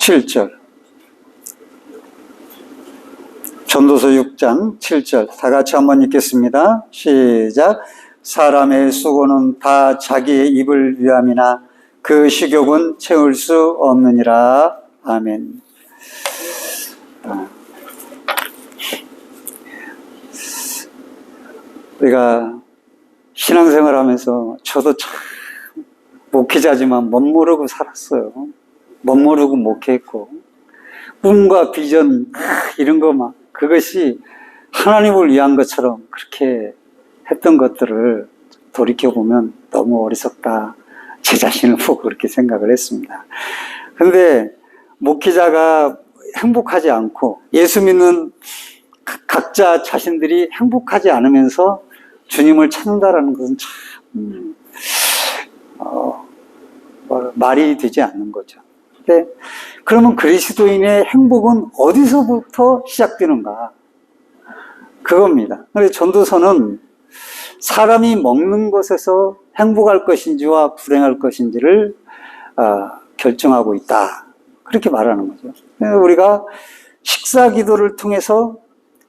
7절. 전도서 6장 7절. 다 같이 한번 읽겠습니다. 시작. 사람의 수고는 다 자기의 입을 위함이나 그 식욕은 채울 수 없느니라. 아멘. 우리가 신앙생활 하면서 저도 참 목회자지만 멋모르고 살았어요. 멋모르고 목회했고, 꿈과 비전 이런 거 막 그것이 하나님을 위한 것처럼 그렇게 했던 것들을 돌이켜보면 너무 어리석다. 제 자신을 보고 그렇게 생각을 했습니다. 그런데 목회자가 행복하지 않고 예수 믿는 각자 자신들이 행복하지 않으면서 주님을 찾는다라는 것은 참 말이 되지 않는 거죠. 근데 그러면 그리스도인의 행복은 어디서부터 시작되는가? 그겁니다. 그래서 전도서는 사람이 먹는 것에서 행복할 것인지와 불행할 것인지를 결정하고 있다. 그렇게 말하는 거죠. 우리가 식사 기도를 통해서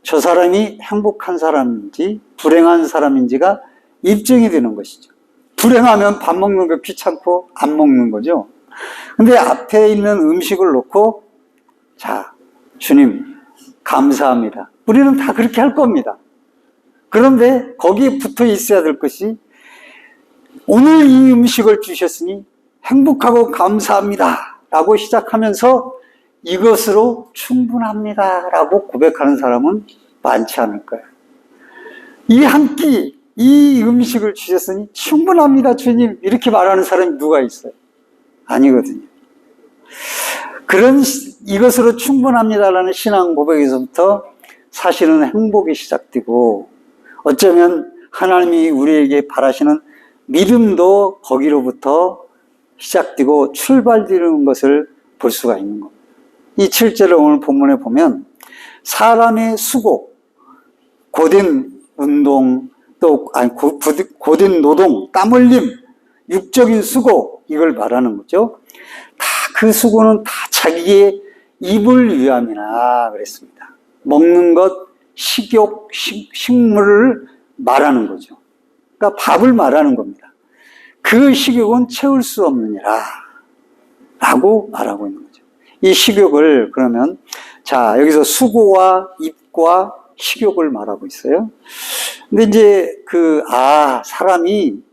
저 사람이 행복한 사람인지 불행한 사람인지가 입증이 되는 것이죠. 불행하면 밥 먹는 거 귀찮고 안 먹는 거죠. 근데 앞에 있는 음식을 놓고, 자, 주님, 감사합니다. 우리는 다 그렇게 할 겁니다. 그런데 거기에 붙어 있어야 될 것이, 오늘 이 음식을 주셨으니 행복하고 감사합니다. 라고 시작하면서 이것으로 충분합니다. 라고 고백하는 사람은 많지 않을 거예요. 이 한 끼, 이 음식을 주셨으니 충분합니다, 주님. 이렇게 말하는 사람이 누가 있어요? 아니거든요. 그런 이것으로 충분합니다라는 신앙 고백에서부터 사실은 행복이 시작되고, 어쩌면 하나님이 우리에게 바라시는 믿음도 거기로부터 시작되고 출발되는 것을 볼 수가 있는 겁니다. 이 7절을 오늘 본문에 보면 사람의 수고, 고된 운동, 고된 노동, 땀 흘림, 육적인 수고, 이걸 말하는 거죠. 다 그 수고는 다 자기의 입을 위함이나 그랬습니다. 먹는 것, 식욕, 식물을 말하는 거죠. 그러니까 밥을 말하는 겁니다. 그 식욕은 채울 수 없느니라 라고 말하고 있는 거죠. 이 식욕을 그러면, 자, 여기서 수고와 입과 식욕을 말하고 있어요. 근데 이제 사람이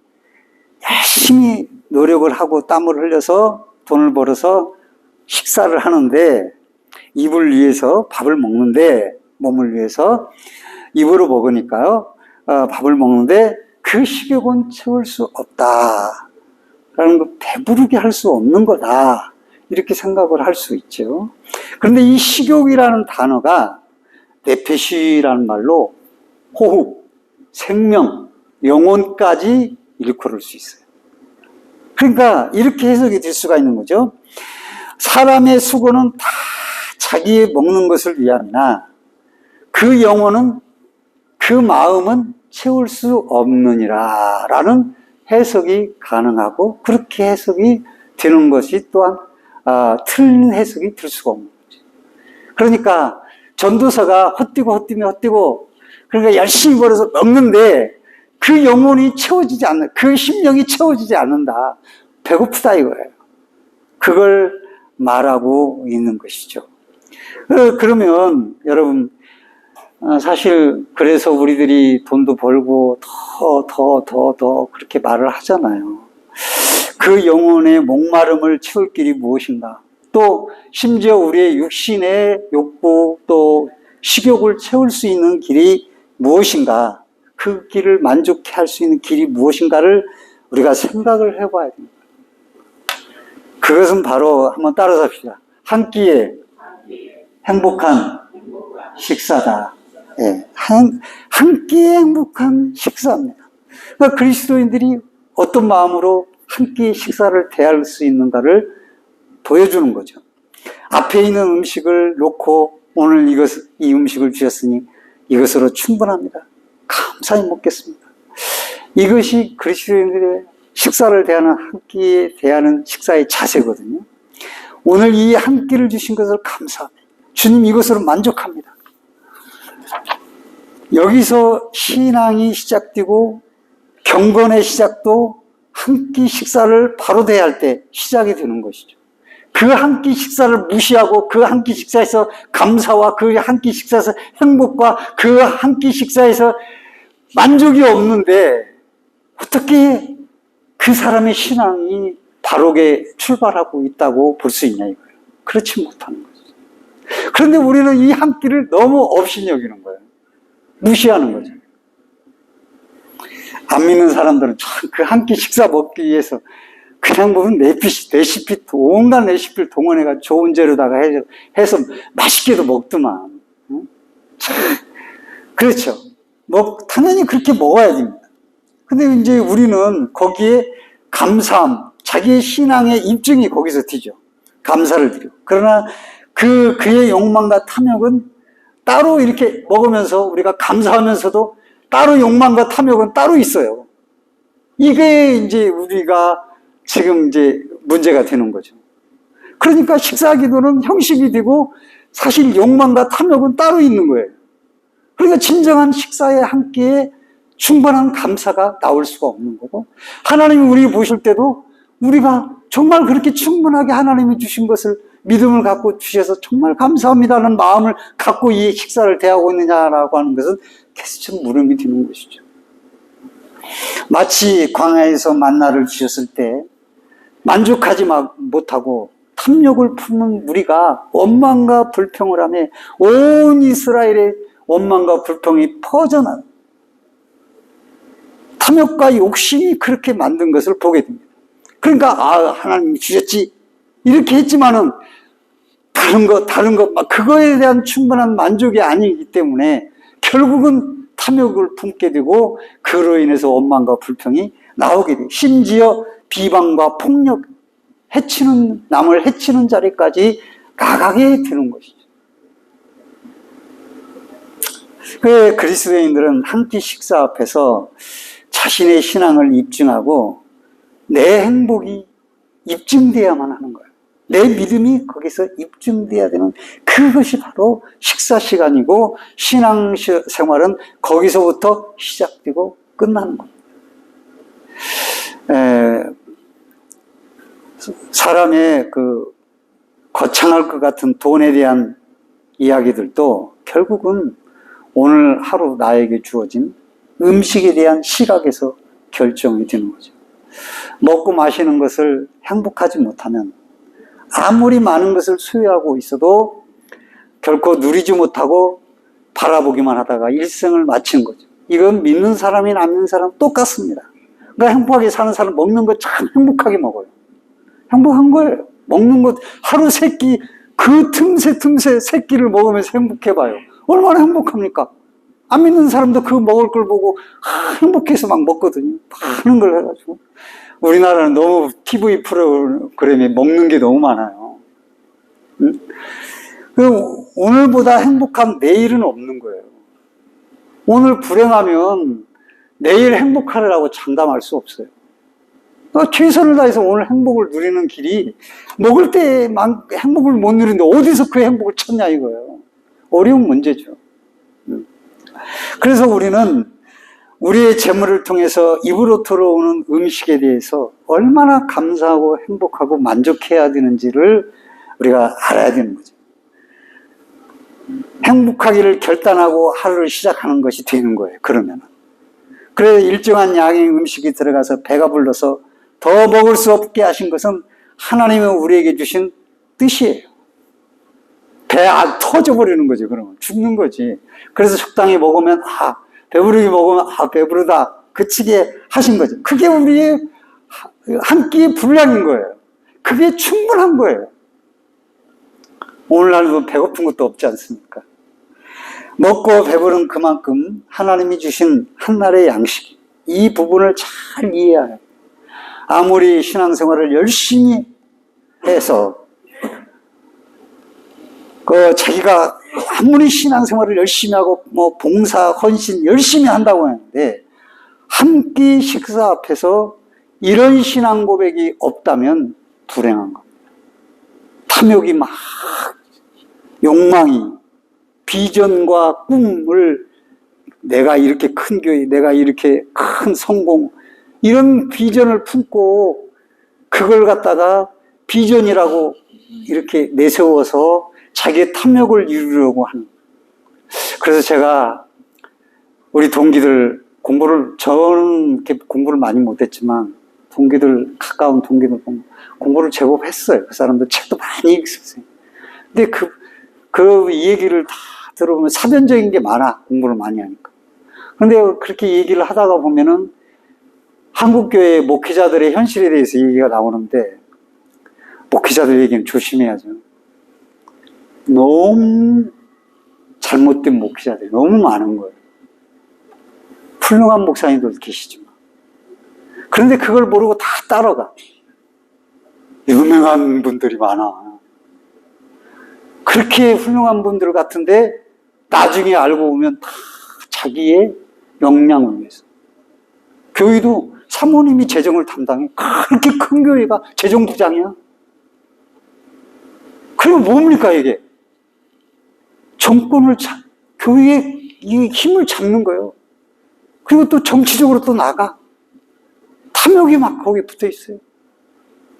열심히 노력을 하고 땀을 흘려서 돈을 벌어서 식사를 하는데, 입을 위해서 밥을 먹는데, 몸을 위해서 입으로 먹으니까요, 밥을 먹는데 그 식욕은 채울 수 없다. 라는 거, 배부르게 할 수 없는 거다. 이렇게 생각을 할 수 있죠. 그런데 이 식욕이라는 단어가 네페시라는 말로 호흡, 생명, 영혼까지 일컬을 수 있어요. 그러니까 이렇게 해석이 될 수가 있는 거죠. 사람의 수고는 다 자기의 먹는 것을 위함이나 그 영혼은, 그 마음은 채울 수 없느니라 라는 해석이 가능하고, 그렇게 해석이 되는 것이 또한 틀린 해석이 될 수가 없는 거죠. 그러니까 전도서가 헛뛰고 그러니까 열심히 벌어서 먹는데 그 영혼이 채워지지 않는, 그 심령이 채워지지 않는다. 배고프다 이거예요. 그걸 말하고 있는 것이죠. 그러면 여러분, 사실 그래서 우리들이 돈도 벌고 더 그렇게 말을 하잖아요. 그 영혼의 목마름을 채울 길이 무엇인가? 또 심지어 우리의 육신의 욕구, 또 식욕을 채울 수 있는 길이 무엇인가? 그 길을 만족해 할 수 있는 길이 무엇인가를 우리가 생각을 해봐야 됩니다. 그것은 바로 한번 따라서 합시다. 한 끼의 행복한 식사다. 예, 한 끼의 행복한 식사입니다. 그러니까 그리스도인들이 어떤 마음으로 한 끼의 식사를 대할 수 있는가를 보여주는 거죠. 앞에 있는 음식을 놓고 오늘 이 음식을 주셨으니 이것으로 충분합니다. 감사히 먹겠습니다. 이것이 그리스도인들의 식사를 대하는, 한 끼에 대하는 식사의 자세거든요. 오늘 이 한 끼를 주신 것을 감사합니다. 주님 이것으로 만족합니다. 여기서 신앙이 시작되고 경건의 시작도 한 끼 식사를 바로 대할 때 시작이 되는 것이죠. 그 한 끼 식사를 무시하고 그 한 끼 식사에서 감사와 그 한 끼 식사에서 행복과 그 한 끼 식사에서 만족이 없는데 어떻게 그 사람의 신앙이 바르게 출발하고 있다고 볼 수 있냐 이거예요. 그렇지 못하는 거죠. 그런데 우리는 이 한 끼를 너무 없이 여기는 거예요. 무시하는 거죠. 안 믿는 사람들은 그 한 끼 식사 먹기 위해서 그냥 보면 레시피, 온갖 레시피를 동원해가 좋은 재료다가 해서 맛있게도 먹더만. 참, 그렇죠. 당연히 그렇게 먹어야 됩니다. 근데 이제 우리는 거기에 감사함, 자기의 신앙의 입증이 거기서 튀죠. 감사를 드려. 그러나 그의 욕망과 탐욕은 따로 이렇게 먹으면서 우리가 감사하면서도 따로 욕망과 탐욕은 따로 있어요. 이게 이제 우리가 지금 이제 문제가 되는 거죠. 그러니까 식사 기도는 형식이 되고 사실 욕망과 탐욕은 따로 있는 거예요. 그러니까 진정한 식사의 한 끼에 충분한 감사가 나올 수가 없는 거고, 하나님이 우리 보실 때도 우리가 정말 그렇게 충분하게 하나님이 주신 것을 믿음을 갖고 주셔서 정말 감사합니다라는 마음을 갖고 이 식사를 대하고 있느냐라고 하는 것은 계속 물음이 드는 것이죠. 마치 광야에서 만나를 주셨을 때 만족하지 못하고 탐욕을 품는 무리가 원망과 불평을 하며 온 이스라엘의 원망과 불평이 퍼져나요. 탐욕과 욕심이 그렇게 만든 것을 보게 됩니다. 그러니까 하나님이 주셨지 이렇게 했지만은 다른 것 막 그거에 대한 충분한 만족이 아니기 때문에 결국은 탐욕을 품게 되고 그로 인해서 원망과 불평이 나오게 돼요. 심지어 비방과 폭력, 남을 해치는 자리까지 나가게 되는 것이죠. 그 그리스도인들은 한 끼 식사 앞에서 자신의 신앙을 입증하고 내 행복이 입증되어야만 하는 거예요. 내 믿음이 거기서 입증되어야 되는 그것이 바로 식사 시간이고 신앙 생활은 거기서부터 시작되고 끝나는 겁니다. 사람의 그 거창할 것 같은 돈에 대한 이야기들도 결국은 오늘 하루 나에게 주어진 음식에 대한 시각에서 결정이 되는 거죠. 먹고 마시는 것을 행복하지 못하면 아무리 많은 것을 소유하고 있어도 결코 누리지 못하고 바라보기만 하다가 일생을 마치는 거죠. 이건 믿는 사람이나 안 믿는 사람 똑같습니다. 그러니까 행복하게 사는 사람 먹는 거 참 행복하게 먹어요. 행복한 거예요. 먹는 것 하루 세 끼, 그 틈새 세 끼를 먹으면서 행복해봐요. 얼마나 행복합니까? 안 믿는 사람도 그 먹을 걸 보고 행복해서 막 먹거든요. 많은 걸 해가지고. 우리나라는 너무 TV 프로그램에 먹는 게 너무 많아요. 오늘보다 행복한 내일은 없는 거예요. 오늘 불행하면 내일 행복하리라고 장담할 수 없어요. 최선을 다해서 오늘 행복을 누리는 길이 먹을 때만 행복을 못 누리는데 어디서 그 행복을 찾냐 이거예요. 어려운 문제죠. 그래서 우리는 우리의 재물을 통해서 입으로 들어오는 음식에 대해서 얼마나 감사하고 행복하고 만족해야 되는지를 우리가 알아야 되는 거죠. 행복하기를 결단하고 하루를 시작하는 것이 되는 거예요. 그러면은. 그래서 일정한 양의 음식이 들어가서 배가 불러서 더 먹을 수 없게 하신 것은 하나님이 우리에게 주신 뜻이에요. 배 터져버리는 거죠. 그러면 죽는 거지. 그래서 적당히 먹으면 배부르게 먹으면 배부르다 그치게 하신 거죠. 그게 우리의 한 끼의 분량인 거예요. 그게 충분한 거예요. 오늘날도 배고픈 것도 없지 않습니까? 먹고 배부른 그만큼 하나님이 주신 한날의 양식, 이 부분을 잘 이해해야 해요. 아무리 신앙생활을 열심히 해서 자기가 아무리 신앙생활을 열심히 하고 봉사, 헌신 열심히 한다고 하는데 한 끼 식사 앞에서 이런 신앙 고백이 없다면 불행한 겁니다. 탐욕이 막, 욕망이, 비전과 꿈을 내가 이렇게 큰 교회, 내가 이렇게 큰 성공, 이런 비전을 품고 그걸 갖다가 비전이라고 이렇게 내세워서 자기의 탐욕을 이루려고 하는. 그래서 제가 우리 동기들 저는 이렇게 공부를 많이 못했지만 가까운 동기들 보면 공부를 제법 했어요. 그 사람들 책도 많이 읽었어요. 근데 이 얘기를 다 들어보면 사변적인 게 많아, 공부를 많이 하니까. 근데 그렇게 얘기를 하다가 보면은 한국교회 목회자들의 현실에 대해서 얘기가 나오는데, 목회자들 얘기는 조심해야죠. 너무 잘못된 목회자들이 너무 많은 거예요. 훌륭한 목사님들도 계시지만. 그런데 그걸 모르고 다 따라가. 유명한 분들이 많아. 그렇게 훌륭한 분들 같은데 나중에 알고 보면 다 자기의 역량을 위해서. 교회도 사모님이 재정을 담당해. 그렇게 큰 교회가 재정부장이야. 그리고 뭡니까 이게? 정권을 교회의 힘을 잡는 거예요. 그리고 또 정치적으로 또 나가. 탐욕이 막 거기에 붙어 있어요.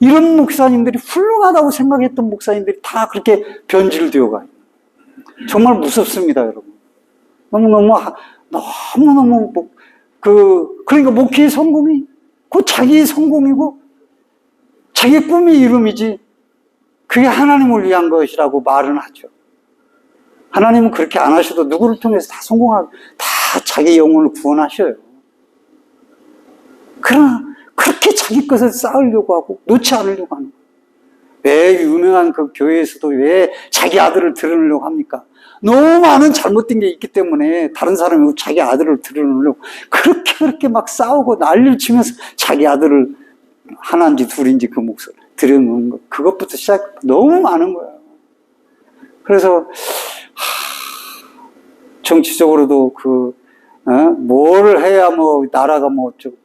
이런 목사님들이 훌륭하다고 생각했던 목사님들이 다 그렇게 변질되어 가요. 정말 무섭습니다, 여러분. 너무너무 그러니까 목회의 성공이 곧 자기의 성공이고 자기의 꿈의 이름이지, 그게 하나님을 위한 것이라고 말은 하죠. 하나님은 그렇게 안 하셔도 누구를 통해서 다 다 자기 영혼을 구원하셔요. 그러나 그렇게 자기 것을 쌓으려고 하고 놓지 않으려고 하는 거예요. 왜 유명한 그 교회에서도 왜 자기 아들을 드러내려고 합니까? 너무 많은 잘못된 게 있기 때문에 다른 사람이 자기 아들을 드러내려고 그렇게 막 싸우고 난리를 치면서 자기 아들을 하나인지 둘인지 그 목소리 드러내는 거, 그것부터 너무 많은 거예요. 그래서 정치적으로도 뭘 해야 나라가 어쩌고,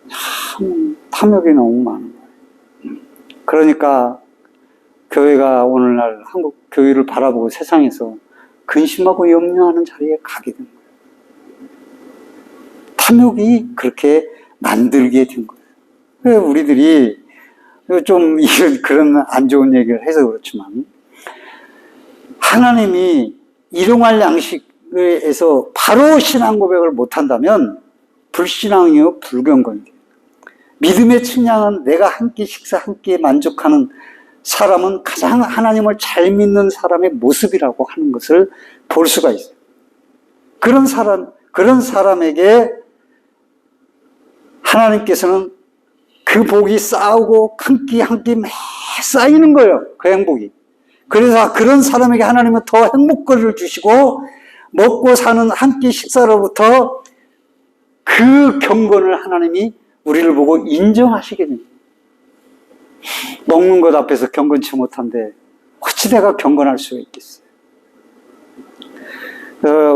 참 탐욕이 너무 많은 거예요. 그러니까 교회가 오늘날 한국 교회를 바라보고 세상에서 근심하고 염려하는 자리에 가게 된 거예요. 탐욕이 그렇게 만들게 된 거예요. 그래서 우리들이 좀 그런 안 좋은 얘기를 해서 그렇지만, 하나님이 일용할 양식에서 바로 신앙 고백을 못한다면 불신앙이요 불경건이에요. 믿음의 측량은 내가 한 끼 식사 한 끼에 만족하는 사람은 가장 하나님을 잘 믿는 사람의 모습이라고 하는 것을 볼 수가 있어요. 그런 사람에게 하나님께서는 그 복이 쌓이고 한 끼 한 끼 매 쌓이는 거예요. 그 행복이. 그래서 그런 사람에게 하나님은 더 행복거리를 주시고 먹고 사는 한 끼 식사로부터 그 경건을 하나님이 우리를 보고 인정하시게 됩니다. 먹는 것 앞에서 경건치 못한데 어찌 내가 경건할 수가 있겠어요.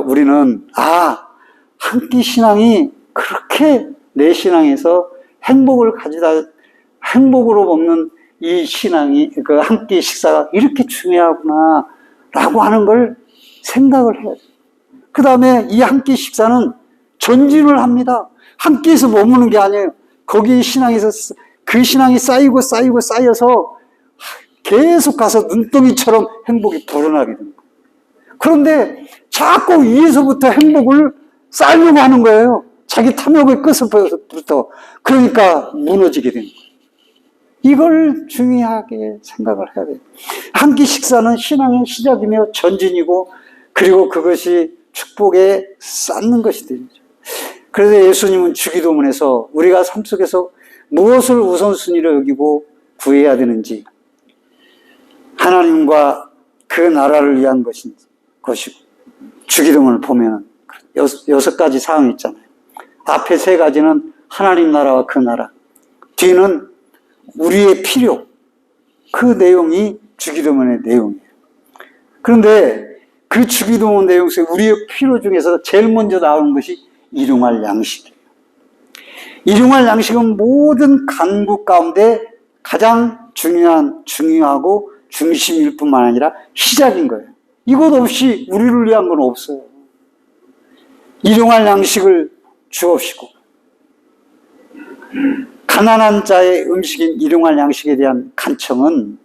우리는 한 끼 신앙이 그렇게 내 신앙에서 행복을 행복으로 먹는 이 신앙이, 그 한 끼 식사가 이렇게 중요하구나 라고 하는 걸 생각을 해야 돼요. 그 다음에 이 한 끼 식사는 전진을 합니다. 한 끼에서 머무는 게 아니에요. 거기 신앙에서 그 신앙이 쌓여서 계속 가서 눈덩이처럼 행복이 불어나게 됩니다. 그런데 자꾸 위에서부터 행복을 쌓으려고 하는 거예요. 자기 탐욕의 끝부터. 그러니까 무너지게 되는 거예요. 이걸 중요하게 생각을 해야 돼요. 한 끼 식사는 신앙의 시작이며 전진이고, 그리고 그것이 축복에 쌓는 것이 되죠. 그래서 예수님은 주기도문에서 우리가 삶 속에서 무엇을 우선순위로 여기고 구해야 되는지, 하나님과 그 나라를 위한 것이고, 주기도문을 보면 6가지 사항이 있잖아요. 앞에 3가지는 하나님 나라와 그 나라, 뒤는 우리의 필요, 그 내용이 주기도문의 내용이에요. 그런데 그 주기도문 내용 속에 우리의 필요 중에서 제일 먼저 나오는 것이 일용할 양식이에요. 일용할 양식은 모든 간구 가운데 가장 중요하고 중심일 뿐만 아니라 시작인 거예요. 이것 없이 우리를 위한 건 없어요. 일용할 양식을 주옵시고, 가난한 자의 음식인 일용할 양식에 대한 간청은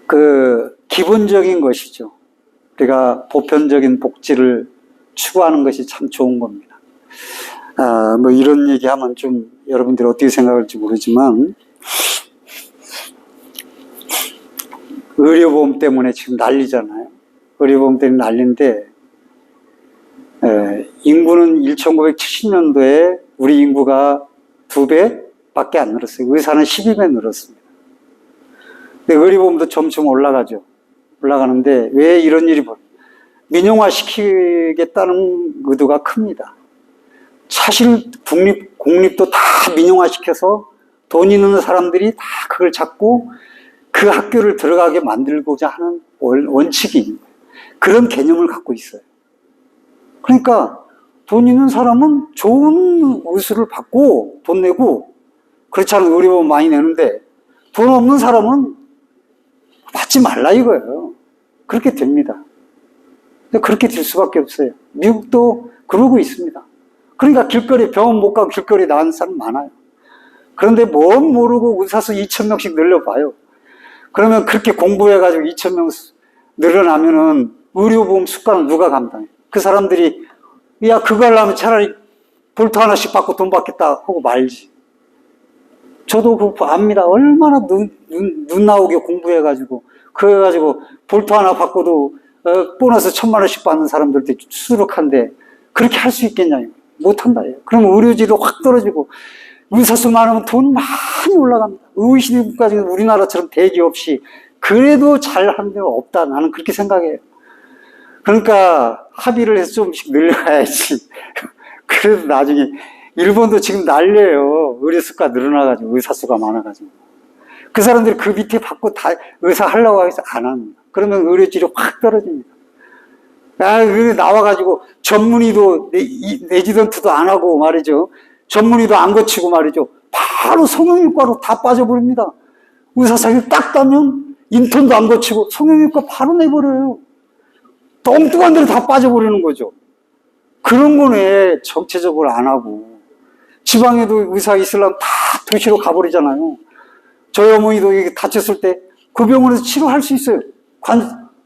그 기본적인 것이죠. 우리가 보편적인 복지를 추구하는 것이 참 좋은 겁니다. 뭐 이런 얘기하면 좀 여러분들이 어떻게 생각할지 모르지만, 의료보험 때문에 지금 난리잖아요. 의료보험 때문에 난리인데, 인구는 1970년도에 우리 인구가 2배밖에 안 늘었어요. 의사는 12배 늘었습니다. 근데 의료보험도 점점 올라가죠. 올라가는데 왜 이런 일이 벌어요? 민영화시키겠다는 의도가 큽니다. 사실 공립도 다 민영화시켜서 돈 있는 사람들이 다 그걸 잡고 그 학교를 들어가게 만들고자 하는 원칙이 있는 거예요. 그런 개념을 갖고 있어요. 그러니까 돈 있는 사람은 좋은 의술을 받고 돈 내고, 그렇지 않은 의료보험 많이 내는데 돈 없는 사람은 받지 말라 이거예요. 그렇게 됩니다. 그렇게 될 수밖에 없어요. 미국도 그러고 있습니다. 그러니까 길거리, 병원 못 가고 길거리 나가는 사람 많아요. 그런데 뭔 모르고 의사수 2,000명씩 늘려봐요. 그러면 그렇게 공부해가지고 2,000명 늘어나면은 의료보험 수가는 누가 감당해? 그 사람들이, 야, 그거 하려면 차라리 볼트 하나씩 받고 돈 받겠다 하고 말지. 저도 그거 압니다. 얼마나 눈 나오게 공부해가지고, 그래가지고 볼트 하나 받고도 보너스 1,000만 원씩 받는 사람들도 수두룩한데 그렇게 할 수 있겠냐요. 못한다. 그러면 의료지도 확 떨어지고, 의사수 많으면 돈 많이 올라갑니다. OECD 국가중에 우리나라처럼 대기업이 그래도 잘하는 데는 없다. 나는 그렇게 생각해요. 그러니까 합의를 해서 조금씩 늘려가야지. 그래도 나중에 일본도 지금 난리예요. 의료수가 늘어나가지고, 의사수가 많아가지고. 그 사람들이 그 밑에 받고 다 의사 하려고 해서 안 합니다. 그러면 의료질이 확 떨어집니다. 나와가지고 전문의도 레지던트도 안 하고 말이죠. 전문의도 안 거치고 말이죠. 바로 성형외과로 다 빠져버립니다. 의사 자격 딱 따면 인턴도 안 거치고 성형외과 바로 내버려요. 엉뚱한 데로 다 빠져버리는 거죠. 그런 거는 정체적으로 안 하고, 지방에도 의사 있으려면 다 도시로 가버리잖아요. 저희 어머니도 다쳤을 때 그 병원에서 치료할 수 있어요.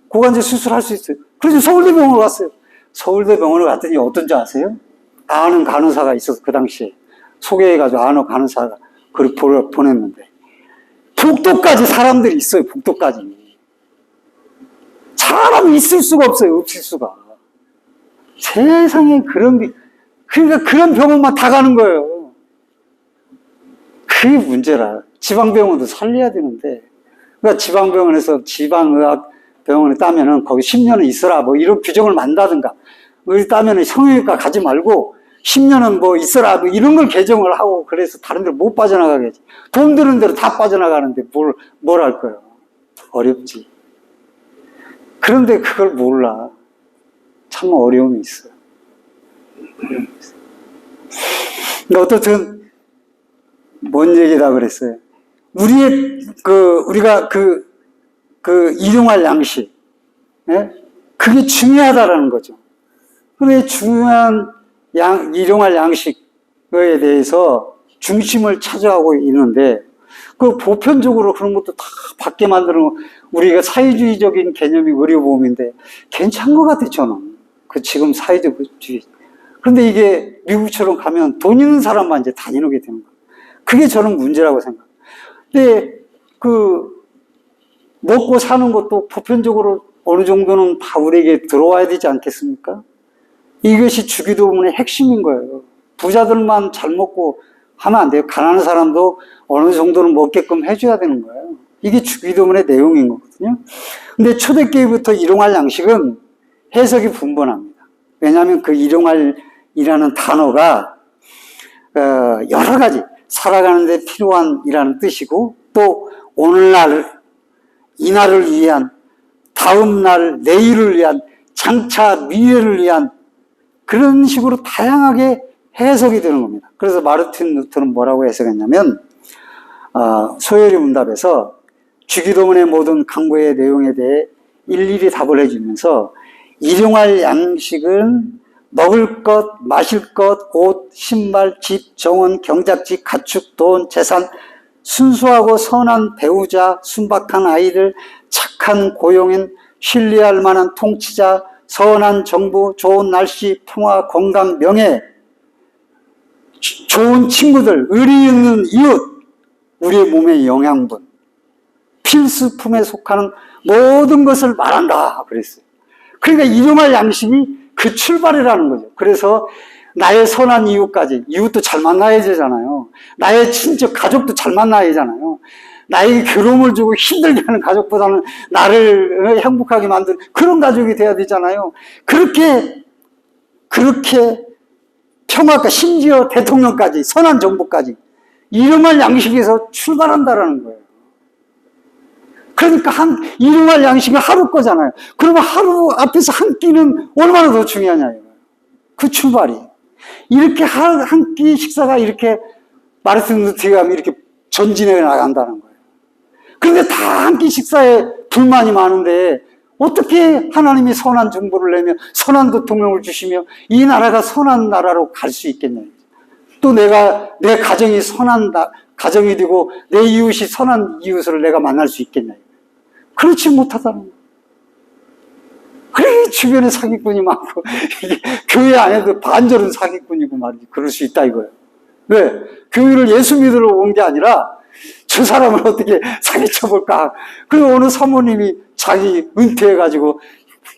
고관절 수술할 수 있어요. 그래서 서울대병원을 갔어요. 서울대병원을 갔더니 어떤지 아세요? 아는 간호사가 있어서 그 당시에 소개해가지고 아는 간호사가 그걸 보냈는데, 복도까지 사람들이 있어요. 복도까지. 사람이 있을 수가 없어요. 없을 수가. 세상에 그러니까 그런 병원만 다 가는 거예요. 그게 문제라. 지방병원도 살려야 되는데, 그러니까 지방병원에서 지방의학병원에 따면은 거기 10년은 있어라, 뭐 이런 규정을 만다든가, 여기 따면은 성형외과 가지 말고 10년은 뭐 있어라, 뭐 이런 걸 개정을 하고, 그래서 다른 데로 못 빠져나가겠지. 돈 드는 대로 다 빠져나가는데 뭘 할 거예요. 어렵지. 그런데 그걸 몰라. 참 어려움이 있어요. 근데 어떻든 뭔 얘기다 그랬어요. 우리가 일용할 양식, 예? 그게 중요하다라는 거죠. 근데 중요한 일용할 양식에 대해서 중심을 차지하고 있는데, 그 보편적으로 그런 것도 다 받게 만드는, 우리가 사회주의적인 개념이 의료보험인데 괜찮은 것 같아요, 저는. 지금 사회주의. 그런데 이게 미국처럼 가면 돈 있는 사람만 이제 다니게 되는 거예요. 그게 저는 문제라고 생각해요. 근데 먹고 사는 것도 보편적으로 어느 정도는 다 우리에게 들어와야 되지 않겠습니까? 이것이 주기도문의 핵심인 거예요. 부자들만 잘 먹고 하면 안 돼요. 가난한 사람도 어느 정도는 먹게끔 해줘야 되는 거예요. 이게 주기도문의 내용인 거거든요. 근데 초대교회부터 일용할 양식은 해석이 분분합니다. 왜냐하면 그 일용할이라는 단어가 여러 가지 살아가는 데 필요한 이라는 뜻이고, 또 오늘날, 이날을 위한, 다음날, 내일을 위한, 장차 미래를 위한, 그런 식으로 다양하게 해석이 되는 겁니다. 그래서 마르틴 루터는 뭐라고 해석했냐면, 소요리 문답에서 주기도문의 모든 강구의 내용에 대해 일일이 답을 해주면서 일용할 양식은 먹을 것, 마실 것, 옷, 신발, 집, 정원, 경작지, 가축, 돈, 재산, 순수하고 선한 배우자, 순박한 아이들, 착한 고용인, 신뢰할 만한 통치자, 선한 정부, 좋은 날씨, 평화, 건강, 명예, 좋은 친구들, 의리 있는 이웃, 우리의 몸의 영양분, 필수품에 속하는 모든 것을 말한다 그랬어요. 그러니까 일용할 양식이 그 출발이라는 거죠. 그래서 나의 선한 이웃까지, 이웃도 잘 만나야 되잖아요. 나의 친척, 가족도 잘 만나야 되잖아요. 나에게 괴로움을 주고 힘들게 하는 가족보다는 나를 행복하게 만드는 그런 가족이 돼야 되잖아요. 그렇게 평화가, 심지어 대통령까지, 선한 정부까지 일용할 양식에서 출발한다라는 거예요. 그러니까 일용할 양식은 하루 거잖아요. 그러면 하루 앞에서 한 끼는 얼마나 더 중요하냐 이거예요. 그 출발이. 이렇게 한 끼 식사가 이렇게 마르틴 루터에 가면 이렇게 전진해 나간다는 거예요. 그런데 다 한 끼 식사에 불만이 많은데 어떻게 하나님이 선한 정부를 내며 선한 대통령을 주시며 이 나라가 선한 나라로 갈 수 있겠냐. 또 내 가정이 선한 가정이 되고 내 이웃이 선한 이웃을 내가 만날 수 있겠냐. 그렇지 못하다는 거예요. 그래, 주변에 사기꾼이 많고, 교회 안에도 반절은 사기꾼이고 말이지. 그럴 수 있다 이거예요. 왜? 교회를 예수 믿으러 온 게 아니라 저 사람을 어떻게 사기쳐볼까. 그리고 어느 사모님이 자기 은퇴해가지고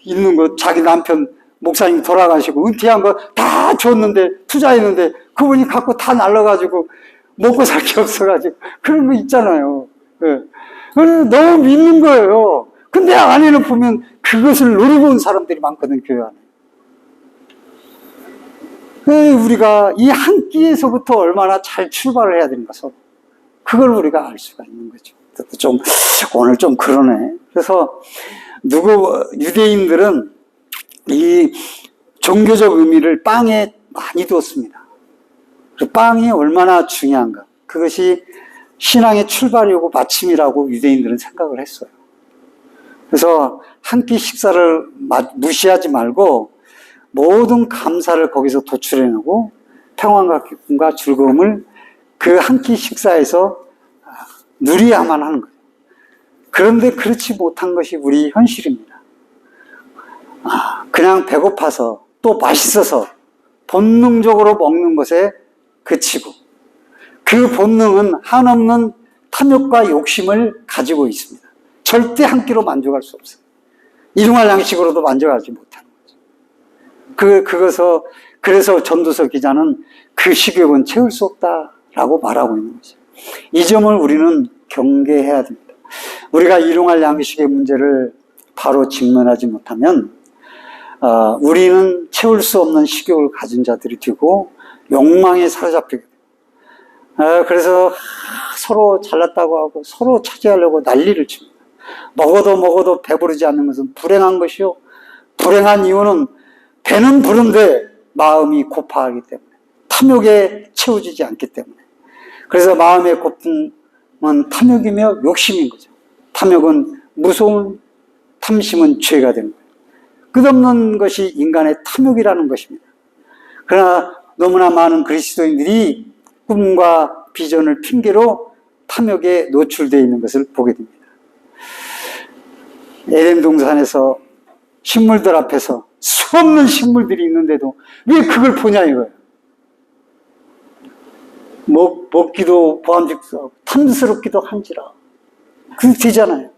있는 거, 자기 남편 목사님 돌아가시고 은퇴한 거 다 줬는데, 투자했는데 그분이 갖고 다 날라가지고 먹고 살 게 없어가지고 그런 거 있잖아요. 네. 너무 믿는 거예요. 근데 안에는 보면 그것을 노리고 온 사람들이 많거든, 교회 안에. 우리가 이 한 끼에서부터 얼마나 잘 출발을 해야 되는가, 서로. 그걸 우리가 알 수가 있는 거죠. 오늘 좀 그러네. 그래서, 유대인들은 이 종교적 의미를 빵에 많이 두었습니다. 그 빵이 얼마나 중요한가. 그것이 신앙의 출발이고 마침이라고 유대인들은 생각을 했어요. 그래서 한 끼 식사를 무시하지 말고 모든 감사를 거기서 도출해내고 평안과 기쁨과 즐거움을 그 한 끼 식사에서 누려야만 하는 거예요. 그런데 그렇지 못한 것이 우리 현실입니다. 그냥 배고파서 또 맛있어서 본능적으로 먹는 것에 그치고 그 본능은 한없는 탐욕과 욕심을 가지고 있습니다. 절대 한 끼로 만족할 수 없어요. 일용할 양식으로도 만족하지 못하는 거죠. 그래서 전도서 기자는 그 식욕은 채울 수 없다라고 말하고 있는 거죠. 이 점을 우리는 경계해야 됩니다. 우리가 일용할 양식의 문제를 바로 직면하지 못하면 우리는 채울 수 없는 식욕을 가진 자들이 되고 욕망에 사로잡히게 돼요. 그래서 서로 잘났다고 하고 서로 차지하려고 난리를 칩니다. 먹어도 배부르지 않는 것은 불행한 것이요. 불행한 이유는 배는 부른데 마음이 고파하기 때문에, 탐욕에 채워지지 않기 때문에. 그래서 마음의 고픔은 탐욕이며 욕심인 거죠. 탐욕은 무서운, 탐심은 죄가 되는 거예요. 끝없는 것이 인간의 탐욕이라는 것입니다. 그러나 너무나 많은 그리스도인들이 꿈과 비전을 핑계로 탐욕에 노출되어 있는 것을 보게 됩니다. 에덴 동산에서 식물들 앞에서 수없는 식물들이 있는데도 왜 그걸 보냐 이거예요. 먹기도 보암직스하고 탐스럽기도 한지라. 그게 되잖아요.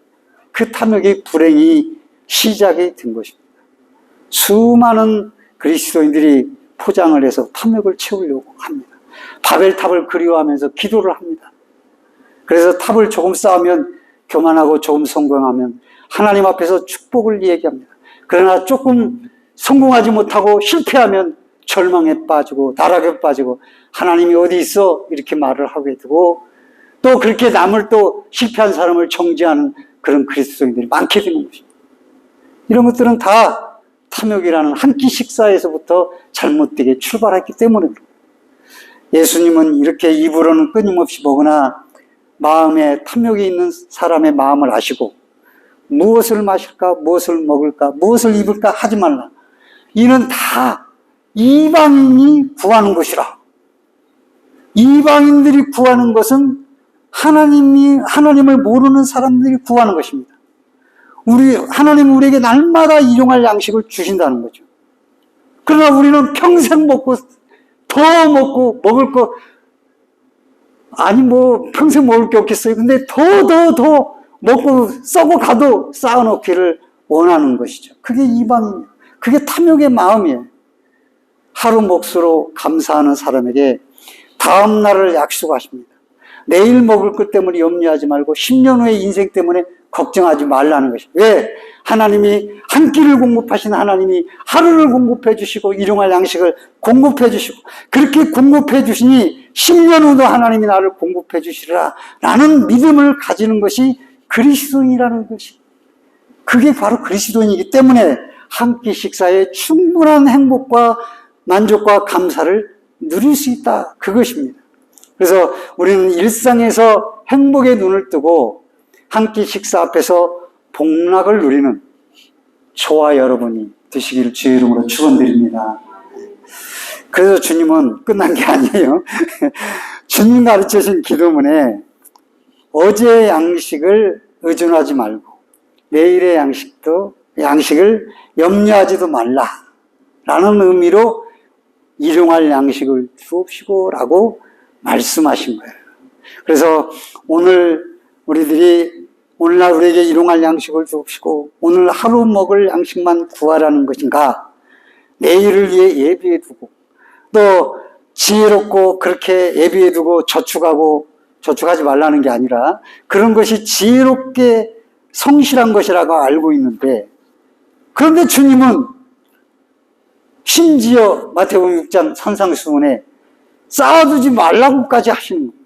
그 탐욕의 불행이 시작이 된 것입니다. 수많은 그리스도인들이 포장을 해서 탐욕을 채우려고 합니다. 바벨탑을 그리워하면서 기도를 합니다. 그래서 탑을 조금 쌓으면 교만하고 조금 성공하면 하나님 앞에서 축복을 얘기합니다. 그러나 조금 성공하지 못하고 실패하면 절망에 빠지고 나락에 빠지고 하나님이 어디 있어? 이렇게 말을 하게 되고 또 그렇게 남을 또 실패한 사람을 정죄하는 그런 그리스도인들이 많게 되는 것입니다. 이런 것들은 다 탐욕이라는 한 끼 식사에서부터 잘못되게 출발했기 때문에 예수님은 이렇게 입으로는 끊임없이 먹으나 마음에 탐욕이 있는 사람의 마음을 아시고 무엇을 마실까, 무엇을 먹을까, 무엇을 입을까 하지 말라. 이는 다 이방인이 구하는 것이라. 이방인들이 구하는 것은 하나님을 모르는 사람들이 구하는 것입니다. 하나님은 우리에게 날마다 일용할 양식을 주신다는 거죠. 그러나 우리는 평생 먹고, 더 먹고, 먹을 거, 아니, 평생 먹을 게 없겠어요. 근데 더 먹고 썩어 가도 쌓아놓기를 원하는 것이죠. 그게 이방인, 그게 탐욕의 마음이에요. 하루 몫으로 감사하는 사람에게 다음 날을 약속하십니다. 내일 먹을 것 때문에 염려하지 말고 10년 후의 인생 때문에 걱정하지 말라는 것이에요. 왜? 하나님이 한 끼를 공급하신 하나님이 하루를 공급해 주시고 일용할 양식을 공급해 주시고 그렇게 공급해 주시니 10년 후도 하나님이 나를 공급해 주시리라 라는 믿음을 가지는 것이 그리스도인이라는 것이, 그게 바로 그리스도인이기 때문에 한 끼 식사에 충분한 행복과 만족과 감사를 누릴 수 있다, 그것입니다. 그래서 우리는 일상에서 행복의 눈을 뜨고 한 끼 식사 앞에서 복락을 누리는 저와 여러분이 되시기를 주의 이름으로 축원드립니다. 그래서 주님은 끝난 게 아니에요. 주님 가르쳐주신 기도문에 어제의 양식을 의존하지 말고 내일의 양식을 염려하지도 말라 라는 의미로 일용할 양식을 주옵시고 라고 말씀하신 거예요. 그래서 오늘날 우리에게 일용할 양식을 주옵시고 오늘 하루 먹을 양식만 구하라는 것인가, 내일을 위해 예비해 두고 또 지혜롭고 그렇게 예비해 두고 저축하지 말라는 게 아니라 그런 것이 지혜롭게 성실한 것이라고 알고 있는데, 그런데 주님은 심지어 마태복음 6장 산상수훈에 쌓아두지 말라고까지 하시는 거예요.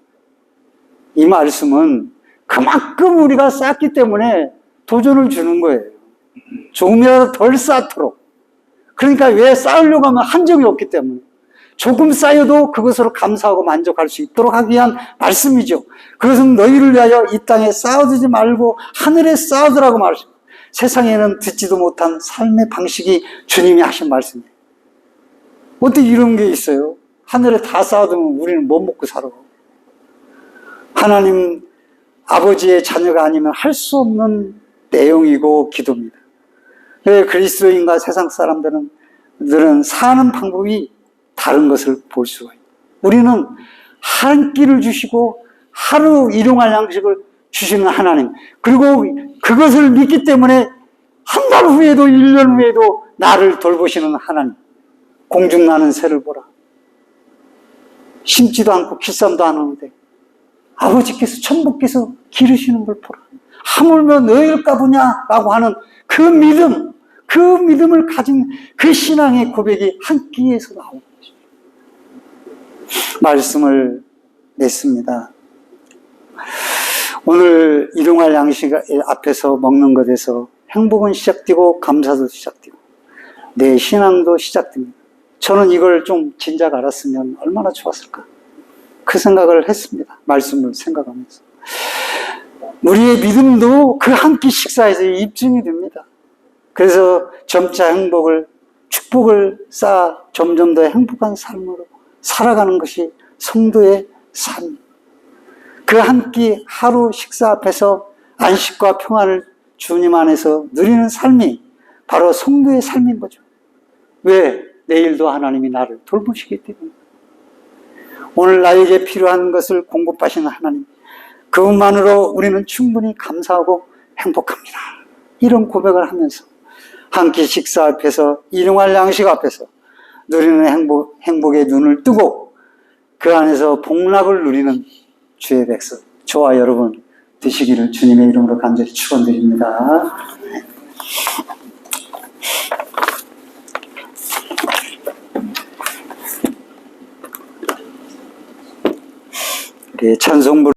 이 말씀은 그만큼 우리가 쌓기 때문에 도전을 주는 거예요. 조금이라도 덜 쌓도록. 그러니까 왜 쌓으려고 하면 한정이 없기 때문에 조금 쌓여도 그것으로 감사하고 만족할 수 있도록 하기 위한 말씀이죠. 그것은 너희를 위하여 이 땅에 쌓아두지 말고 하늘에 쌓아두라고 말했습니다. 세상에는 듣지도 못한 삶의 방식이 주님이 하신 말씀이에요. 어떻게 이런 게 있어요? 하늘에 다 쌓아두면 우리는 못 먹고 살아. 하나님 아버지의 자녀가 아니면 할 수 없는 내용이고 기도입니다. 그리스도인과 세상 사람들은 사는 방법이 다른 것을 볼 수가 있어요. 우리는 한 끼를 주시고 하루 일용할 양식을 주시는 하나님, 그리고 그것을 믿기 때문에 한 달 후에도 1년 후에도 나를 돌보시는 하나님. 공중 나는 새를 보라. 심지도 않고 기쌈도 안 하는데 아버지께서 천부께서 기르시는 걸 보라. 하물며 너희일까 보냐라고 하는 그 믿음을 가진 그 신앙의 고백이 한 끼에서 나오는 것입니다. 말씀을 냈습니다. 오늘 일용할 양식 앞에서 먹는 것에서 행복은 시작되고 감사도 시작되고 내 신앙도 시작됩니다. 저는 이걸 좀 진작 알았으면 얼마나 좋았을까, 그 생각을 했습니다. 말씀을 생각하면서 우리의 믿음도 그 한 끼 식사에서 입증이 됩니다. 그래서 점차 축복을 쌓아 점점 더 행복한 삶으로 살아가는 것이 성도의 삶. 그 한 끼 하루 식사 앞에서 안식과 평안을 주님 안에서 누리는 삶이 바로 성도의 삶인 거죠. 왜? 내일도 하나님이 나를 돌보시기 때문에. 오늘 나에게 필요한 것을 공급하시는 하나님, 그것만으로 우리는 충분히 감사하고 행복합니다. 이런 고백을 하면서 한 끼 식사 앞에서, 일용할 양식 앞에서 누리는 행복의 눈을 뜨고 그 안에서 복락을 누리는 주의 백성, 저와 여러분 되시기를 주님의 이름으로 간절히 축원드립니다. 찬송부